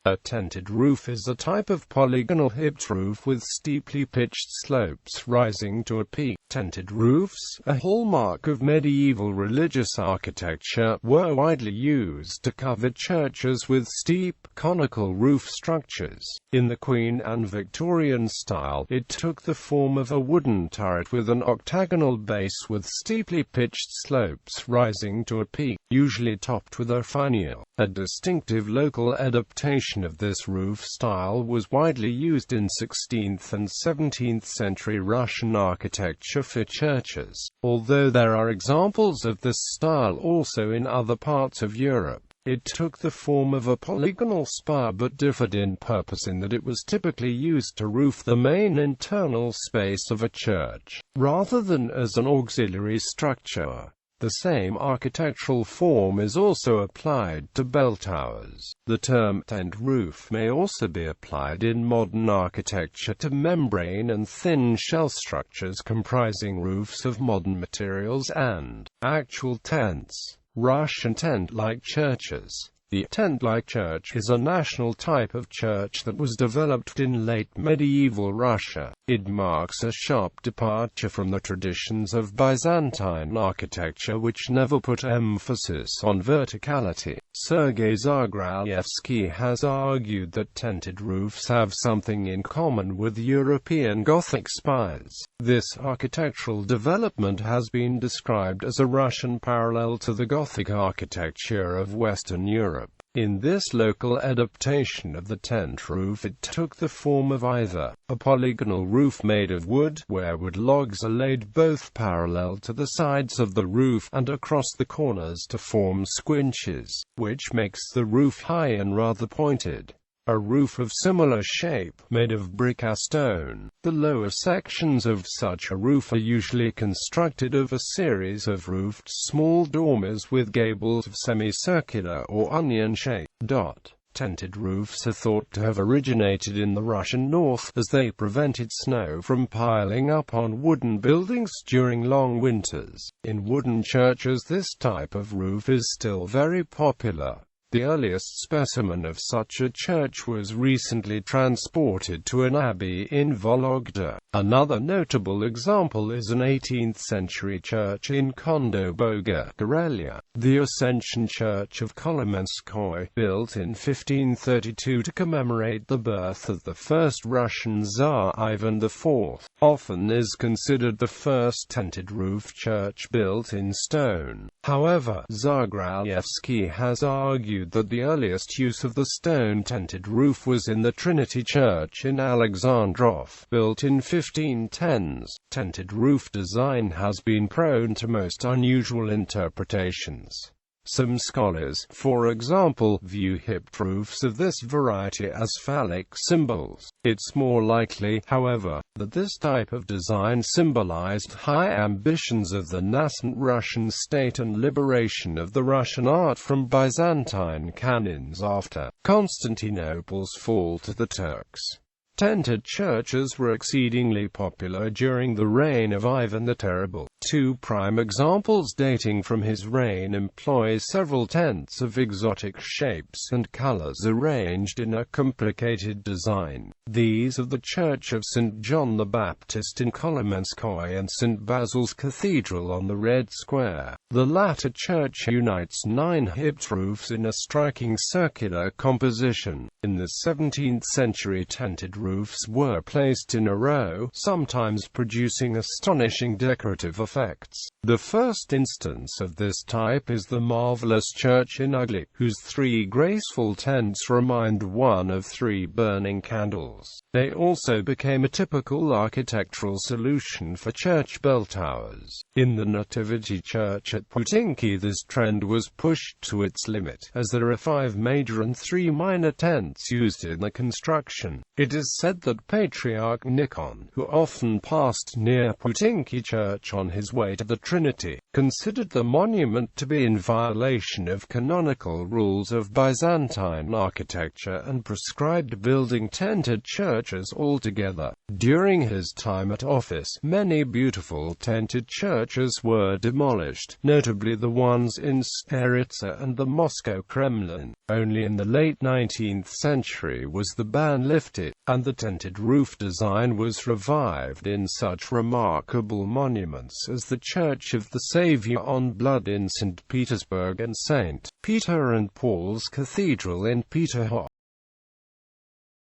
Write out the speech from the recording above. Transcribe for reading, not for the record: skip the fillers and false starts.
A tented roof is a type of polygonal hipped roof with steeply pitched slopes rising to a peak. Tented roofs, a hallmark of medieval religious architecture, were widely used to cover churches with steep, conical roof structures. In the Queen Anne Victorian style, it took the form of a wooden turret with an octagonal base with steeply pitched slopes rising to a peak, usually topped with a finial. A distinctive local adaptation of this roof style was widely used in 16th and 17th century Russian architecture for churches, although there are examples of this style also in other parts of Europe. It took the form of a polygonal spire but differed in purpose in that it was typically used to roof the main internal space of a church, rather than as an auxiliary structure. The same architectural form is also applied to bell towers. The term tent roof may also be applied in modern architecture to membrane and thin shell structures comprising roofs of modern materials and actual tents. Russian tent-like churches. The tent-like church is a national type of church that was developed in late medieval Russia. It marks a sharp departure from the traditions of Byzantine architecture, which never put emphasis on verticality. Sergei Zagralevsky has argued that tented roofs have something in common with European Gothic spires. This architectural development has been described as a Russian parallel to the Gothic architecture of Western Europe. In this local adaptation of the tent roof, it took the form of either a polygonal roof made of wood, where wood logs are laid both parallel to the sides of the roof and across the corners to form squinches, which makes the roof high and rather pointed. A roof of similar shape, made of brick or stone. The lower sections of such a roof are usually constructed of a series of roofed small dormers with gables of semicircular or onion shape. Tented roofs are thought to have originated in the Russian north, as they prevented snow from piling up on wooden buildings during long winters. In wooden churches, this type of roof is still very popular. The earliest specimen of such a church was recently transported to an abbey in Vologda. Another notable example is an 18th-century church in Kondoboga, Karelia, the Ascension Church of Kolomenskoye, built in 1532 to commemorate the birth of the first Russian Tsar Ivan IV. Often is considered the first tented roof church built in stone. However, Zagralevsky has argued that the earliest use of the stone-tented roof was in the Trinity Church in Alexandrov, built in 1510s. Tented roof design has been prone to most unusual interpretations. Some scholars, for example, view hipped roofs of this variety as phallic symbols. It's more likely, however, that this type of design symbolized high ambitions of the nascent Russian state and liberation of the Russian art from Byzantine canons after Constantinople's fall to the Turks. Tented churches were exceedingly popular during the reign of Ivan the Terrible. Two prime examples dating from his reign employ several tents of exotic shapes and colors arranged in a complicated design. These are the Church of St. John the Baptist in Kolomenskoye and St. Basil's Cathedral on the Red Square. The latter church unites 9 hipped roofs in a striking circular composition. In the 17th century, tented roofs were placed in a row, sometimes producing astonishing decorative effects. The first instance of this type is the marvelous church in Ugly, whose 3 graceful tents remind one of 3 burning candles. They also became a typical architectural solution for church bell towers. In the Nativity Church at Putinki, this trend was pushed to its limit, as there are 5 major and 3 minor tents used in the construction. It is said that Patriarch Nikon, who often passed near Putinki Church on his way to the Trinity, considered the monument to be in violation of canonical rules of Byzantine architecture and prescribed building tented churches altogether. During his time at office, many beautiful tented churches were demolished, notably the ones in Staritsa and the Moscow Kremlin. Only in the late 19th century was the ban lifted, and the tented roof design was revived in such remarkable monuments as the Church of the Saviour on Blood in St. Petersburg and St. Peter and Paul's Cathedral in Peterhof.